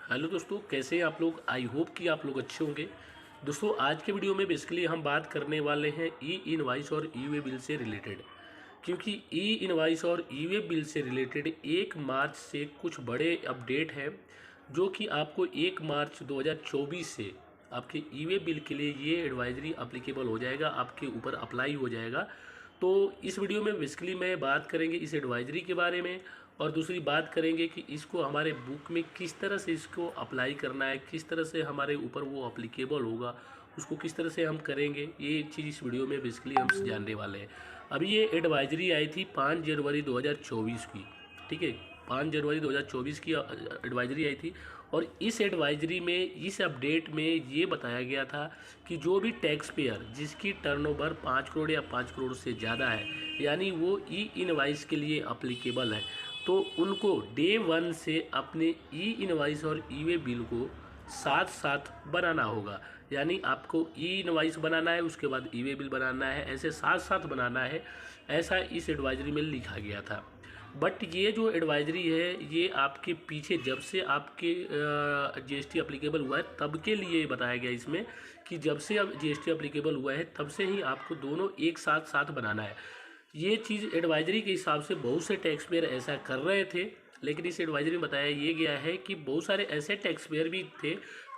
Hello दोस्तों, कैसे हैं आप लोग। आई होप कि आप लोग अच्छे होंगे। दोस्तों, आज के वीडियो में बेसिकली हम बात करने वाले हैं ई इनवाइस और ई वे बिल से रिलेटेड। क्योंकि ई इनवाइस और ई वे बिल से रिलेटेड 1 मार्च से कुछ बड़े अपडेट हैं, जो कि आपको 1 मार्च 2024 से आपके ई वे बिल के लिए ये एडवाइजरी अप्लीकेबल हो जाएगा, आपके ऊपर अप्लाई हो जाएगा। तो इस वीडियो में बेसिकली मैं बात करेंगे इस एडवाइजरी के बारे में, और दूसरी बात करेंगे कि इसको हमारे बुक में किस तरह से इसको अप्लाई करना है, किस तरह से हमारे ऊपर वो अप्लीकेबल होगा, उसको किस तरह से हम करेंगे। ये चीज़ इस वीडियो में बेसिकली हम जानने वाले हैं। अभी ये एडवाइजरी आई थी 5 जनवरी 2024 की, ठीक है। 5 जनवरी 2024 की एडवाइजरी आई थी, और इस एडवाइजरी में, इस अपडेट में ये बताया गया था कि जो भी टैक्स पेयर जिसकी टर्नओवर 5 करोड़ या 5 करोड़ से ज़्यादा है, यानी वो ई इनवाइस के लिए अप्लीकेबल है, तो उनको डे 1 से अपने ई इनवाइस और ई वे बिल को साथ साथ बनाना होगा। यानी आपको ई इनवाइस बनाना है, उसके बाद ई वे बिल बनाना है, ऐसे साथ साथ बनाना है। ऐसा इस एडवाइजरी में लिखा गया था। बट ये जो एडवाइजरी है, ये आपके पीछे जब से आपके जीएसटी अप्लीकेबल हुआ है तब के लिए बताया गया इसमें, कि जब से अब जीएसटी अप्लीकेबल हुआ है तब से ही आपको दोनों एक साथ साथ बनाना है। ये चीज़ एडवाइजरी के हिसाब से बहुत से टैक्स पेयर ऐसा कर रहे थे, लेकिन इस एडवाइजरी में बताया ये गया है कि बहुत सारे ऐसे टैक्स पेयर भी थे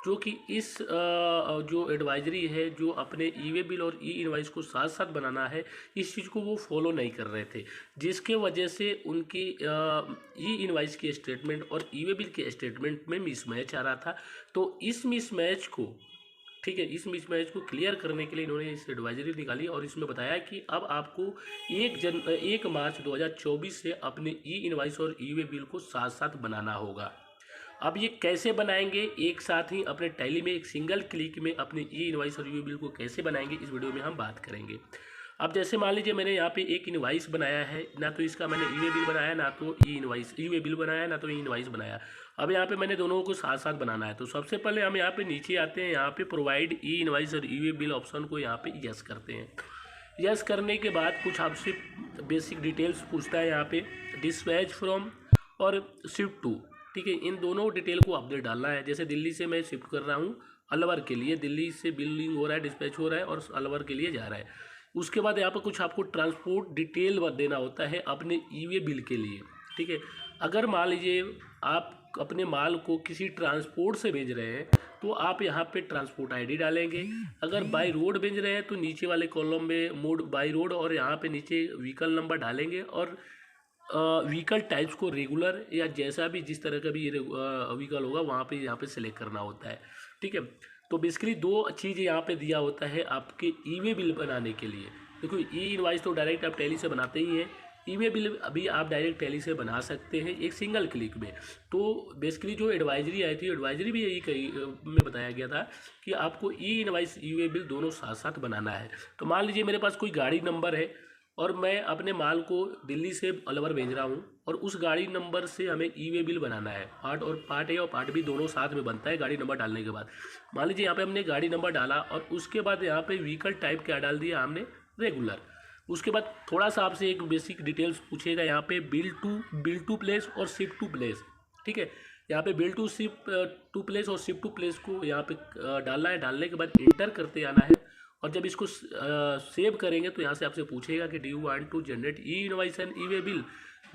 जो कि इस जो एडवाइजरी है, जो अपने ई वे बिल और ई इनवाइस को साथ साथ बनाना है, इस चीज़ को वो फॉलो नहीं कर रहे थे, जिसके वजह से उनकी ई इनवाइस के स्टेटमेंट और ई वे बिल के स्टेटमेंट में मिसमैच आ रहा था। तो इस मिसमैच को, ठीक है, इस मिसमैच को क्लियर करने के लिए इन्होंने इस एडवाइजरी निकाली, और इसमें बताया कि अब आपको 1 मार्च 2024 से अपने ई इनवाइस और ई वे बिल को साथ साथ बनाना होगा। अब ये कैसे बनाएंगे, एक साथ ही अपने टैली में एक सिंगल क्लिक में अपने ई इनवाइस और ई वे बिल को कैसे बनाएंगे, इस वीडियो में हम बात करेंगे। अब जैसे मान लीजिए मैंने यहाँ पे एक इनवाइस बनाया है, ना तो इसका मैंने ई वे बिल बनाया, ना तो ई वे बिल बनाया, ना तो ई इनवाइस बनाया। अब यहाँ पे मैंने दोनों को साथ साथ बनाना है, तो सबसे पहले हम यहाँ पे नीचे आते हैं, यहाँ पे प्रोवाइड ई इनवाइस और ई वे बिल ऑप्शन को यहाँ पे यस करते हैं। यस करने के बाद कुछ आपसे बेसिक डिटेल्स पूछता है यहाँ पे, डिस्पैच फ्रॉम और शिफ्ट टू, ठीक है। इन दोनों डिटेल को अपडेट डालना है। जैसे दिल्ली से मैं शिफ्ट कर रहा हूँ अलवर के लिए, दिल्ली से बिलिंग हो रहा है, डिस्पैच हो रहा है और अलवर के लिए जा रहा है। उसके बाद यहाँ पर कुछ आपको ट्रांसपोर्ट डिटेल देना होता है अपने ई वे बिल के लिए, ठीक है। अगर मान लीजिए आप अपने माल को किसी ट्रांसपोर्ट से भेज रहे हैं, तो आप यहाँ पे ट्रांसपोर्ट आईडी डालेंगे। अगर बाय रोड भेज रहे हैं तो नीचे वाले कॉलम में मोड बाय रोड, और यहाँ पे नीचे व्हीकल नंबर डालेंगे, और व्हीकल टाइप्स को रेगुलर या जैसा भी जिस तरह का भी ये व्हीकल होगा वहाँ पे यहाँ पे सिलेक्ट करना होता है, ठीक है। तो बेसिकली 2 चीज़ यहाँ पे दिया होता है आपके ई वे बिल बनाने के लिए। देखो, ई इनवाइस तो डायरेक्ट आप टैली से बनाते ही हैं, ई वे बिल अभी आप डायरेक्ट टैली से बना सकते हैं एक सिंगल क्लिक में। तो बेसिकली जो एडवाइजरी आई थी, एडवाइजरी भी यही कही में बताया गया था कि आपको ई इनवाइस ई वे बिल दोनों साथ साथ बनाना है। तो मान लीजिए मेरे पास कोई गाड़ी नंबर है, और मैं अपने माल को दिल्ली से अलवर भेज रहा हूँ, और उस गाड़ी नंबर से हमें ई वे बिल बनाना है। पार्ट ए और पार्ट बी दोनों साथ में बनता है गाड़ी नंबर डालने के बाद। मान लीजिए यहाँ पे हमने गाड़ी नंबर डाला, और उसके बाद यहाँ पे व्हीकल टाइप क्या डाल दिया हमने, रेगुलर। उसके बाद थोड़ा सा आपसे एक बेसिक डिटेल्स पूछेगा यहाँ पे, बिल टू प्लेस और शिप टू प्लेस, ठीक है। यहाँ पे बिल टू प्लेस और शिप टू प्लेस को यहाँ पे डालना है। डालने के बाद इंटर करते आना है, और जब इसको सेव करेंगे तो यहाँ से आपसे पूछेगा कि do you want to generate e invoice and e way bill.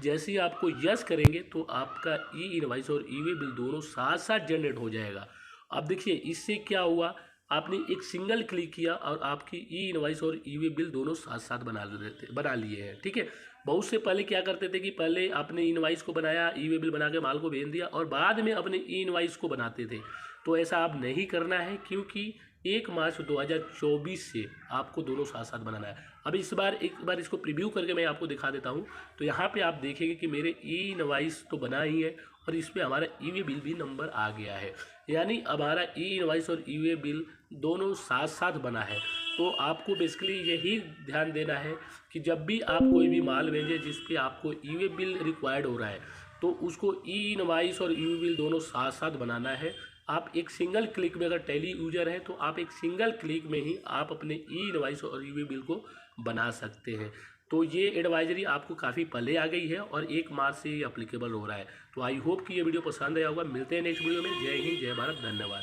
जैसे ही आपको यस करेंगे तो आपका ई इनवाइस और ई वे बिल दोनों साथ साथ जनरेट हो जाएगा। अब देखिए इससे क्या हुआ, आपने एक सिंगल क्लिक किया और आपकी ई इनवाइस और ई वे बिल दोनों साथ साथ बना लिए हैं, ठीक है। बहुत से पहले क्या करते थे कि पहले आपने इनवाइस को बनाया, ई वे बिल बना के माल को भेज दिया, और बाद में अपने ई इनवाइस को बनाते थे। तो ऐसा आप नहीं करना है, क्योंकि 1 मार्च 2024 से आपको दोनों साथ साथ बनाना है। अब एक बार इसको प्रीव्यू करके मैं आपको दिखा देता हूँ। तो यहाँ पे आप देखेंगे कि मेरे ई इनवाइस तो बना ही है, और इस पर हमारा ई वे बिल भी नंबर आ गया है। यानी हमारा ई इनवाइस और ई वे बिल दोनों साथ साथ बना है। तो आपको बेसिकली यही ध्यान देना है कि जब भी आप कोई भी माल भेजें जिस पे आपको ई वे बिल रिक्वायर्ड हो रहा है, तो उसको ई इनवाइस और ई वे बिल दोनों साथ साथ बनाना है। आप एक सिंगल क्लिक में, अगर टैली यूजर है तो आप एक सिंगल क्लिक में ही आप अपने ई इनवाइस और ई वे बिल को बना सकते हैं। तो ये एडवाइजरी आपको काफ़ी पहले आ गई है और 1 मार्च से ये अप्लीकेबल हो रहा है। तो आई होप कि ये वीडियो पसंद आया होगा। मिलते हैं नेक्स्ट वीडियो में। जय हिंद, जय भारत, धन्यवाद।